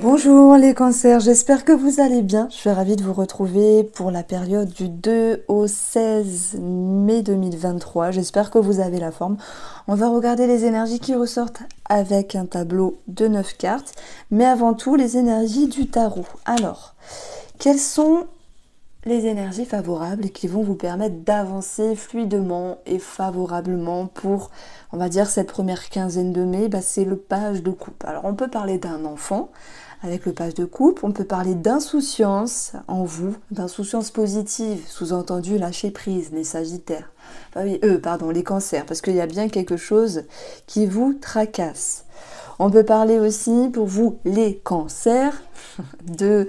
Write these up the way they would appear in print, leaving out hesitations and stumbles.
Bonjour les cancers, j'espère que vous allez bien. Je suis ravie de vous retrouver pour la période du 2 au 16 mai 2023. J'espère que vous avez la forme. On va regarder les énergies qui ressortent avec un tableau de 9 cartes, mais avant tout les énergies du tarot. Alors, quelles sont les énergies favorables qui vont vous permettre d'avancer fluidement et favorablement pour, on va dire, cette première quinzaine de mai? C'est le page de coupe. Alors, on peut parler d'un enfant avec le page de coupe, on peut parler d'insouciance en vous, d'insouciance positive, sous-entendu lâcher prise, les sagittaires. Les cancers, parce qu'il y a bien quelque chose qui vous tracasse. On peut parler aussi, pour vous, les cancers, d'une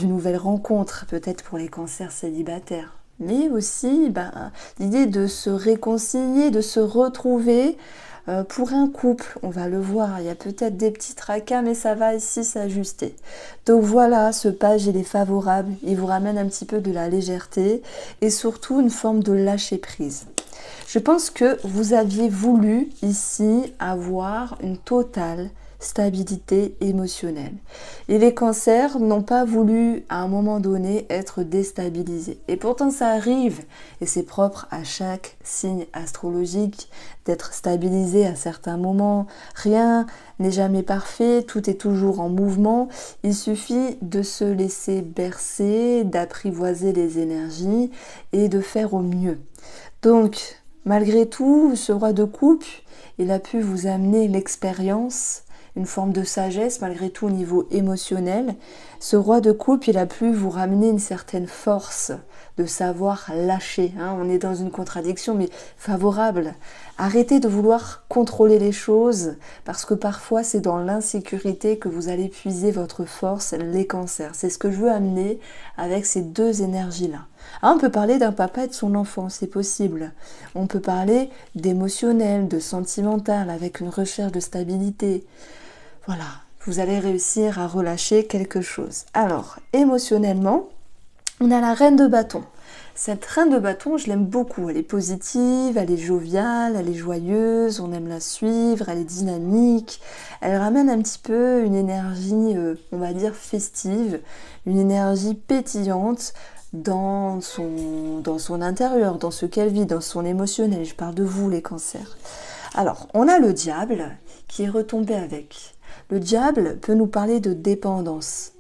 nouvelle rencontre, peut-être pour les cancers célibataires. Mais aussi l'idée de se réconcilier, de se retrouver pour un couple. On va le voir, il y a peut-être des petits tracas, mais ça va ici s'ajuster. Donc voilà, ce page, il est favorable, il vous ramène un petit peu de la légèreté et surtout une forme de lâcher prise. Je pense que vous aviez voulu ici avoir une totale stabilité émotionnelle. Et les cancers n'ont pas voulu à un moment donné être déstabilisés. Et pourtant ça arrive, et c'est propre à chaque signe astrologique d'être stabilisé à certains moments. Rien n'est jamais parfait, tout est toujours en mouvement. Il suffit de se laisser bercer, d'apprivoiser les énergies et de faire au mieux. Donc, malgré tout, ce roi de coupe, il a pu vous amener l'expérience, une forme de sagesse, malgré tout au niveau émotionnel. Ce roi de coupe, il a pu vous ramener une certaine force de savoir lâcher. On est dans une contradiction, mais favorable. Arrêtez de vouloir contrôler les choses, parce que parfois c'est dans l'insécurité que vous allez puiser votre force, les cancers. C'est ce que je veux amener avec ces deux énergies-là. On peut parler d'un papa et de son enfant, c'est possible. On peut parler d'émotionnel, de sentimental, avec une recherche de stabilité. Voilà, vous allez réussir à relâcher quelque chose. Alors, émotionnellement, on a la reine de bâton. Cette reine de bâton, je l'aime beaucoup. Elle est positive, elle est joviale, elle est joyeuse, on aime la suivre, elle est dynamique. Elle ramène un petit peu une énergie, on va dire, festive, une énergie pétillante dans son intérieur, dans ce qu'elle vit, dans son émotionnel. Je parle de vous, les cancers. Alors, on a le diable qui est retombé avec. Le diable peut nous parler de dépendance.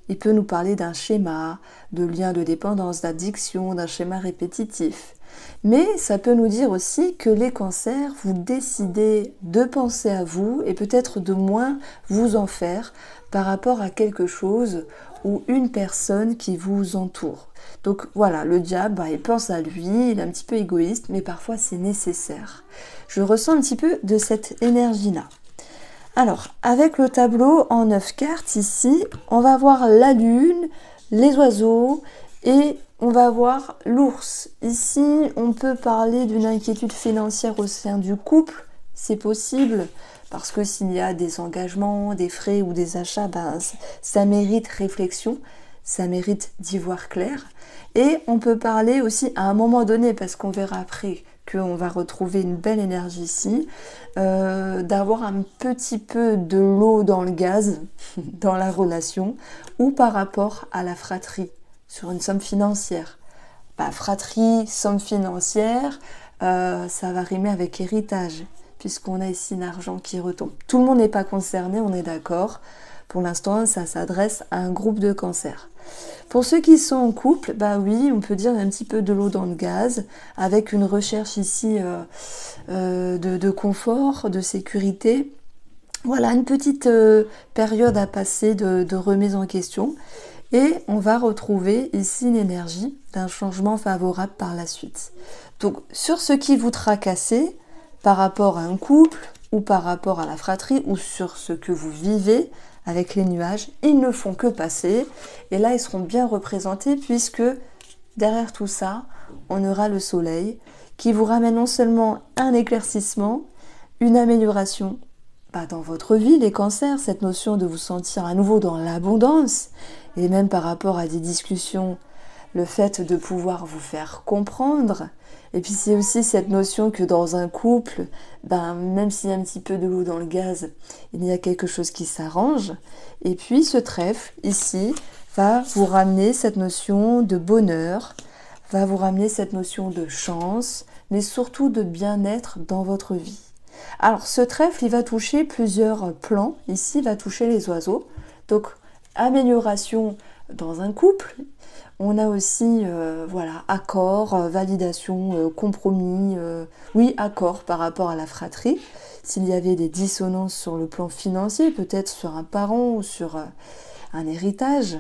Il peut nous parler d'un schéma, de lien de dépendance, d'addiction, d'un schéma répétitif. Mais ça peut nous dire aussi que les cancers, vous décidez de penser à vous et peut-être de moins vous en faire par rapport à quelque chose ou une personne qui vous entoure. Donc voilà, le diable, il pense à lui, il est un petit peu égoïste, mais parfois c'est nécessaire. Je ressens un petit peu de cette énergie-là. Alors, avec le tableau en 9 cartes ici, on va voir la lune, les oiseaux et on va voir l'ours. Ici, on peut parler d'une inquiétude financière au sein du couple, c'est possible, parce que s'il y a des engagements, des frais ou des achats, ça mérite réflexion, ça mérite d'y voir clair. Et on peut parler aussi à un moment donné, parce qu'on verra après qu'on va retrouver une belle énergie ici, d'avoir un petit peu de l'eau dans le gaz, dans la relation, ou par rapport à la fratrie, sur une somme financière. Fratrie, somme financière, ça va rimer avec héritage, puisqu'on a ici l'argent qui retombe. Tout le monde n'est pas concerné, on est d'accord. Pour l'instant, ça s'adresse à un groupe de cancers. Pour ceux qui sont en couple, oui, on peut dire un petit peu de l'eau dans le gaz, avec une recherche ici de confort, de sécurité. Voilà, une petite période à passer de remise en question. Et on va retrouver ici l'énergie d'un changement favorable par la suite. Donc, sur ce qui vous tracassez, par rapport à un couple, ou par rapport à la fratrie, ou sur ce que vous vivez, avec les nuages, ils ne font que passer. Et là, ils seront bien représentés puisque derrière tout ça, on aura le soleil qui vous ramène non seulement un éclaircissement, une amélioration dans votre vie, les cancers, cette notion de vous sentir à nouveau dans l'abondance, et même par rapport à des discussions le fait de pouvoir vous faire comprendre. Et puis c'est aussi cette notion que dans un couple, ben, même s'il y a un petit peu de l'eau dans le gaz, il y a quelque chose qui s'arrange. Et puis ce trèfle, ici, va vous ramener cette notion de bonheur, va vous ramener cette notion de chance, mais surtout de bien-être dans votre vie. Alors ce trèfle, il va toucher plusieurs plans. Ici, il va toucher les oiseaux. Donc, amélioration dans un couple. On a aussi, voilà, accord, validation, compromis, oui, accord par rapport à la fratrie. S'il y avait des dissonances sur le plan financier, peut-être sur un parent ou sur un héritage.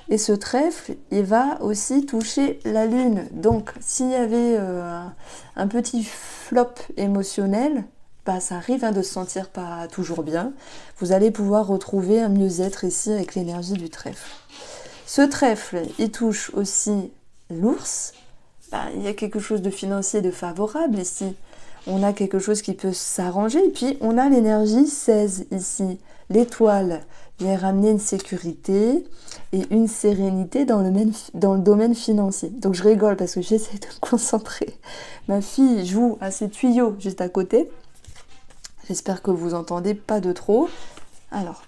Et ce trèfle, il va aussi toucher la lune. Donc, s'il y avait un petit flop émotionnel, bah, ça arrive de se sentir pas toujours bien. Vous allez pouvoir retrouver un mieux-être ici avec l'énergie du trèfle. Ce trèfle, il touche aussi l'ours. Ben, il y a quelque chose de financier, de favorable ici. On a quelque chose qui peut s'arranger. Et puis, on a l'énergie 16 ici. L'étoile vient ramener une sécurité et une sérénité dans le domaine financier. Donc, je rigole parce que j'essaie de me concentrer. Ma fille joue à ses tuyaux juste à côté. J'espère que vous entendez pas de trop. Alors...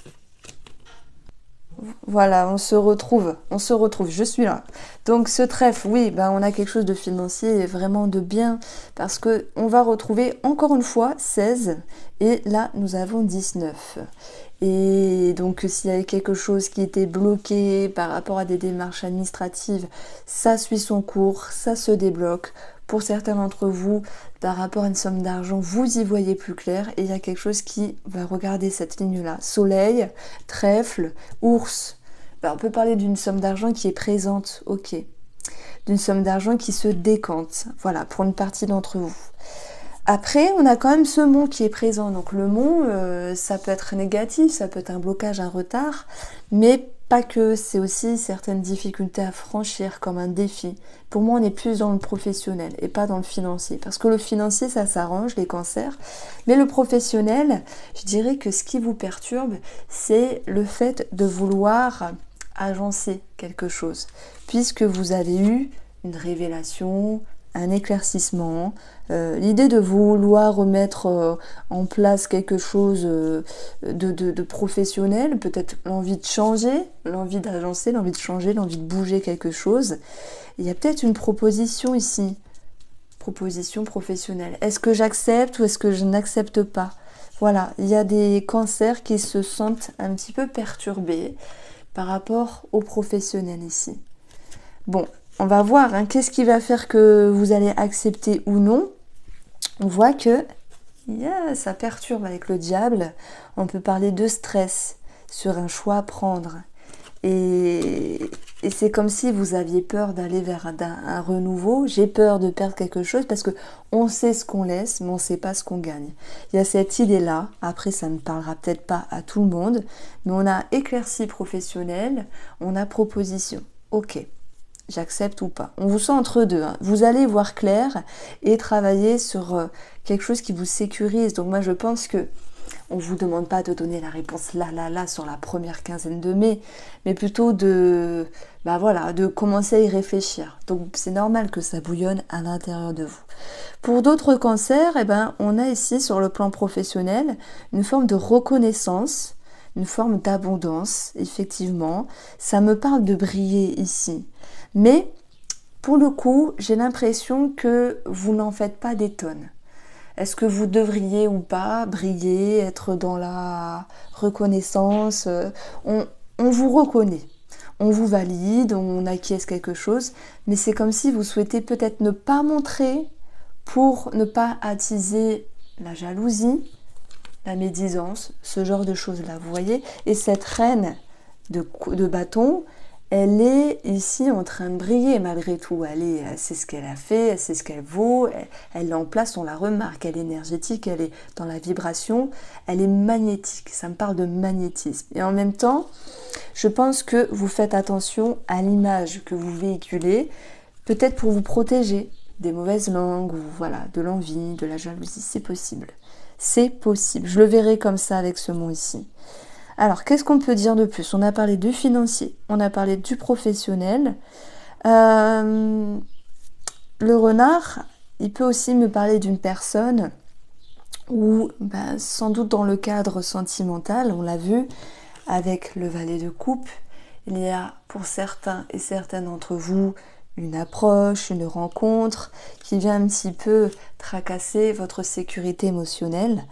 Voilà, on se retrouve, je suis là. Donc ce trèfle, oui, ben on a quelque chose de financier et vraiment de bien, parce que on va retrouver encore une fois 16, et là nous avons 19. Et donc s'il y avait quelque chose qui était bloqué par rapport à des démarches administratives, ça suit son cours, ça se débloque. Pour certains d'entre vous, par rapport à une somme d'argent, vous y voyez plus clair et il y a quelque chose qui va regarder cette ligne-là. Soleil, trèfle, ours. Ben, on peut parler d'une somme d'argent qui est présente, ok. D'une somme d'argent qui se décante, voilà, pour une partie d'entre vous. Après, on a quand même ce mont qui est présent. Donc le mont, ça peut être négatif, ça peut être un blocage, un retard, mais pas que, c'est aussi certaines difficultés à franchir comme un défi. Pour moi, on est plus dans le professionnel et pas dans le financier. Parce que le financier, ça s'arrange, les cancers. Mais le professionnel, je dirais que ce qui vous perturbe, c'est le fait de vouloir agencer quelque chose. Puisque vous avez eu une révélation, un éclaircissement, l'idée de vouloir remettre en place quelque chose de professionnel, peut-être l'envie de changer, l'envie d'agencer, l'envie de changer, l'envie de bouger quelque chose. Il y a peut-être une proposition ici, proposition professionnelle. Est-ce que j'accepte ou est-ce que je n'accepte pas? Voilà, il y a des cancers qui se sentent un petit peu perturbés par rapport aux professionnels ici. Bon, on va voir, hein, qu'est-ce qui va faire que vous allez accepter ou non. On voit que ça perturbe avec le diable. On peut parler de stress sur un choix à prendre. Et c'est comme si vous aviez peur d'aller vers un renouveau. J'ai peur de perdre quelque chose parce que on sait ce qu'on laisse, mais on ne sait pas ce qu'on gagne. Il y a cette idée-là. Après, ça ne parlera peut-être pas à tout le monde, mais on a éclairci professionnel, on a proposition. Ok. J'accepte ou pas. On vous sent entre deux. Hein. Vous allez voir clair et travailler sur quelque chose qui vous sécurise. Donc moi, je pense que on vous demande pas de donner la réponse là sur la première quinzaine de mai, mais plutôt de commencer à y réfléchir. Donc c'est normal que ça bouillonne à l'intérieur de vous. Pour d'autres cancers, on a ici sur le plan professionnel une forme de reconnaissance, une forme d'abondance, effectivement. Ça me parle de briller ici. Mais, pour le coup, j'ai l'impression que vous n'en faites pas des tonnes. Est-ce que vous devriez ou pas briller, être dans la reconnaissance? On vous reconnaît, on vous valide, on acquiesce quelque chose, mais c'est comme si vous souhaitez peut-être ne pas montrer pour ne pas attiser la jalousie, la médisance, ce genre de choses-là, vous voyez? Et cette reine de bâton, elle est ici en train de briller malgré tout. Elle sait ce qu'elle a fait, elle sait ce qu'elle vaut, elle est en place, on la remarque, elle est énergétique, elle est dans la vibration, elle est magnétique, ça me parle de magnétisme. Et en même temps, je pense que vous faites attention à l'image que vous véhiculez, peut-être pour vous protéger des mauvaises langues, ou voilà, de l'envie, de la jalousie, c'est possible. C'est possible, je le verrai comme ça avec ce mot ici. Alors, qu'est-ce qu'on peut dire de plus? On a parlé du financier, on a parlé du professionnel. Le renard, il peut aussi me parler d'une personne où, sans doute dans le cadre sentimental, on l'a vu avec le valet de coupe, il y a pour certains et certaines d'entre vous une approche, une rencontre qui vient un petit peu tracasser votre sécurité émotionnelle.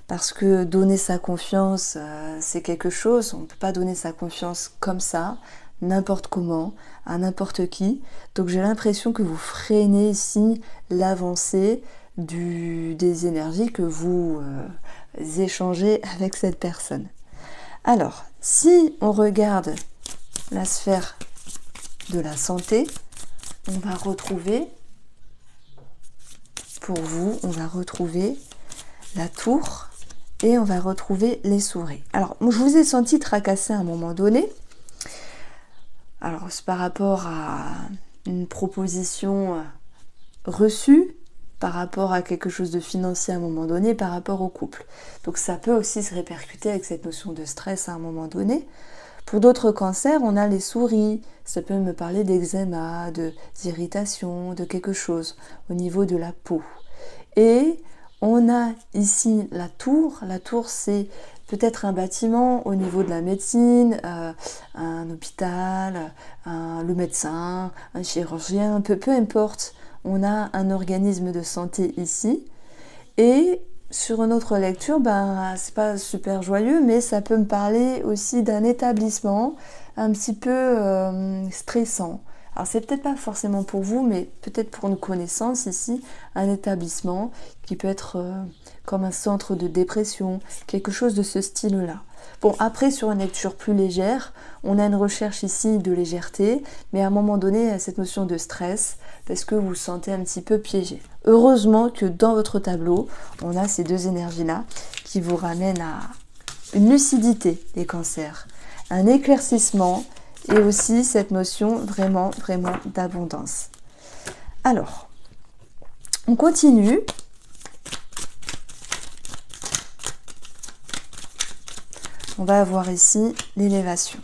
Parce que donner sa confiance, c'est quelque chose, on ne peut pas donner sa confiance comme ça, n'importe comment, à n'importe qui. Donc j'ai l'impression que vous freinez ici l'avancée des énergies que vous échangez avec cette personne. Alors, si on regarde la sphère de la santé, on va retrouver, pour vous, on va retrouver la tour et on va retrouver les souris. Alors, je vous ai senti tracasser à un moment donné. Alors, c'est par rapport à une proposition reçue, par rapport à quelque chose de financier à un moment donné, par rapport au couple. Donc, ça peut aussi se répercuter avec cette notion de stress à un moment donné. Pour d'autres cancers, on a les souris. Ça peut me parler d'eczéma, d'irritation, de quelque chose au niveau de la peau. Et on a ici la tour. La tour, c'est peut-être un bâtiment au niveau de la médecine, un hôpital, le médecin, un chirurgien, peu importe. On a un organisme de santé ici. Et sur une autre lecture, c'est pas super joyeux, mais ça peut me parler aussi d'un établissement un petit peu stressant. Alors c'est peut-être pas forcément pour vous, mais peut-être pour une connaissance ici, un établissement qui peut être comme un centre de dépression, quelque chose de ce style-là. Bon, après, sur une lecture plus légère, on a une recherche ici de légèreté, mais à un moment donné, il y a cette notion de stress, parce que vous vous sentez un petit peu piégé. Heureusement que dans votre tableau, on a ces deux énergies-là qui vous ramènent à une lucidité des cancers, un éclaircissement et aussi cette notion vraiment d'abondance. Alors, on continue. On va avoir ici l'élévation.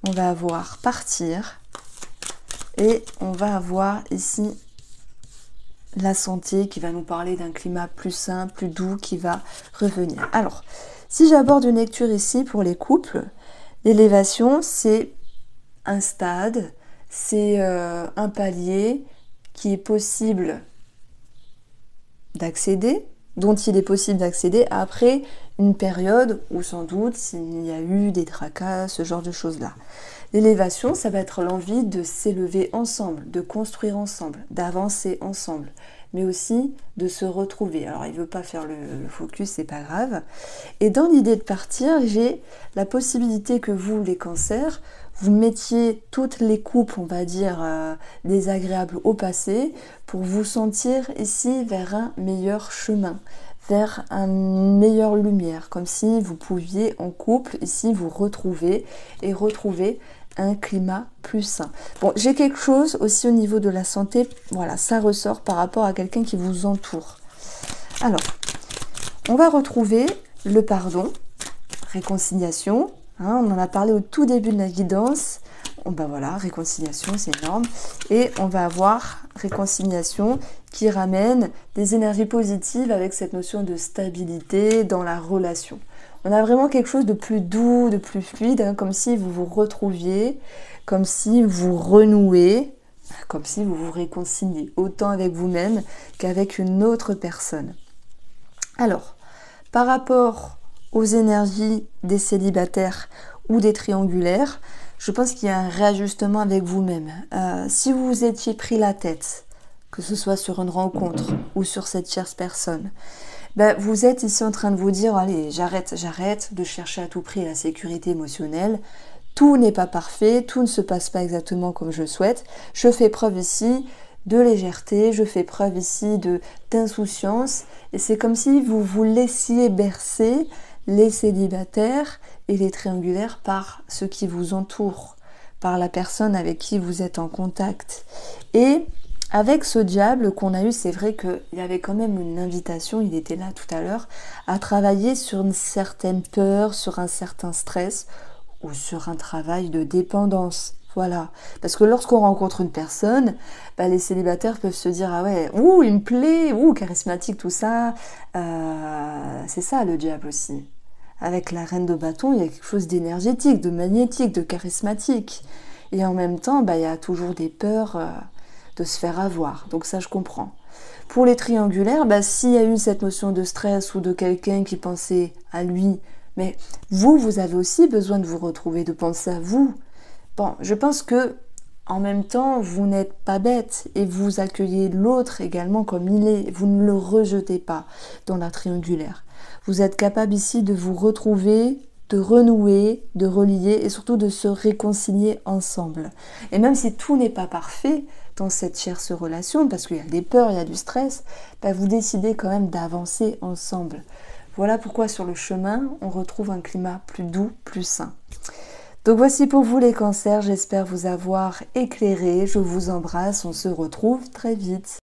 On va avoir partir. Et on va avoir ici la santé qui va nous parler d'un climat plus sain, plus doux qui va revenir. Alors, si j'aborde une lecture ici pour les couples, l'élévation, c'est un stade, c'est un palier qui est possible d'accéder, dont il est possible d'accéder après une période où sans doute s'il y a eu des tracas, ce genre de choses-là. L'élévation, ça va être l'envie de s'élever ensemble, de construire ensemble, d'avancer ensemble, mais aussi de se retrouver. Alors, il ne veut pas faire le focus, c'est pas grave. Et dans l'idée de partir, j'ai la possibilité que vous, les cancers, vous mettiez toutes les coupes, on va dire, désagréables au passé, pour vous sentir ici vers un meilleur chemin, vers une meilleure lumière, comme si vous pouviez en couple ici vous retrouver et retrouver un climat plus sain. Bon, j'ai quelque chose aussi au niveau de la santé, voilà, ça ressort par rapport à quelqu'un qui vous entoure. Alors, on va retrouver le pardon, réconciliation, hein, on en a parlé au tout début de la guidance. Voilà, réconciliation, c'est énorme. Et on va avoir réconciliation qui ramène des énergies positives avec cette notion de stabilité dans la relation. On a vraiment quelque chose de plus doux, de plus fluide, hein, comme si vous vous retrouviez, comme si vous renouez, comme si vous vous réconciliez, autant avec vous-même qu'avec une autre personne. Alors, par rapport aux énergies des célibataires ou des triangulaires, je pense qu'il y a un réajustement avec vous-même. Si vous vous étiez pris la tête, que ce soit sur une rencontre ou sur cette tierce personne, vous êtes ici en train de vous dire, allez, j'arrête de chercher à tout prix la sécurité émotionnelle. Tout n'est pas parfait, tout ne se passe pas exactement comme je souhaite. Je fais preuve ici de légèreté, je fais preuve ici d'insouciance. Et c'est comme si vous vous laissiez bercer les célibataires et les triangulaires par ce qui vous entoure, par la personne avec qui vous êtes en contact. Et avec ce diable qu'on a eu, c'est vrai qu'il y avait quand même une invitation, il était là tout à l'heure, à travailler sur une certaine peur, sur un certain stress ou sur un travail de dépendance. Voilà, parce que lorsqu'on rencontre une personne, bah, les célibataires peuvent se dire, ah ouais, ouh, il me plaît, ouh, charismatique, tout ça. C'est ça le diable aussi. Avec la reine de bâton, il y a quelque chose d'énergétique, de magnétique, de charismatique. Et en même temps, bah, il y a toujours des peurs de se faire avoir. Donc ça, je comprends. Pour les triangulaires, bah, s'il y a eu cette notion de stress ou de quelqu'un qui pensait à lui, mais vous avez aussi besoin de vous retrouver, de penser à vous. Bon, je pense que en même temps, vous n'êtes pas bête et vous accueillez l'autre également comme il est. Vous ne le rejetez pas dans la triangulaire. Vous êtes capable ici de vous retrouver, de renouer, de relier et surtout de se réconcilier ensemble. Et même si tout n'est pas parfait dans cette tierce relation, parce qu'il y a des peurs, il y a du stress, bah vous décidez quand même d'avancer ensemble. Voilà pourquoi sur le chemin, on retrouve un climat plus doux, plus sain. Donc voici pour vous les cancers, j'espère vous avoir éclairé, je vous embrasse, on se retrouve très vite.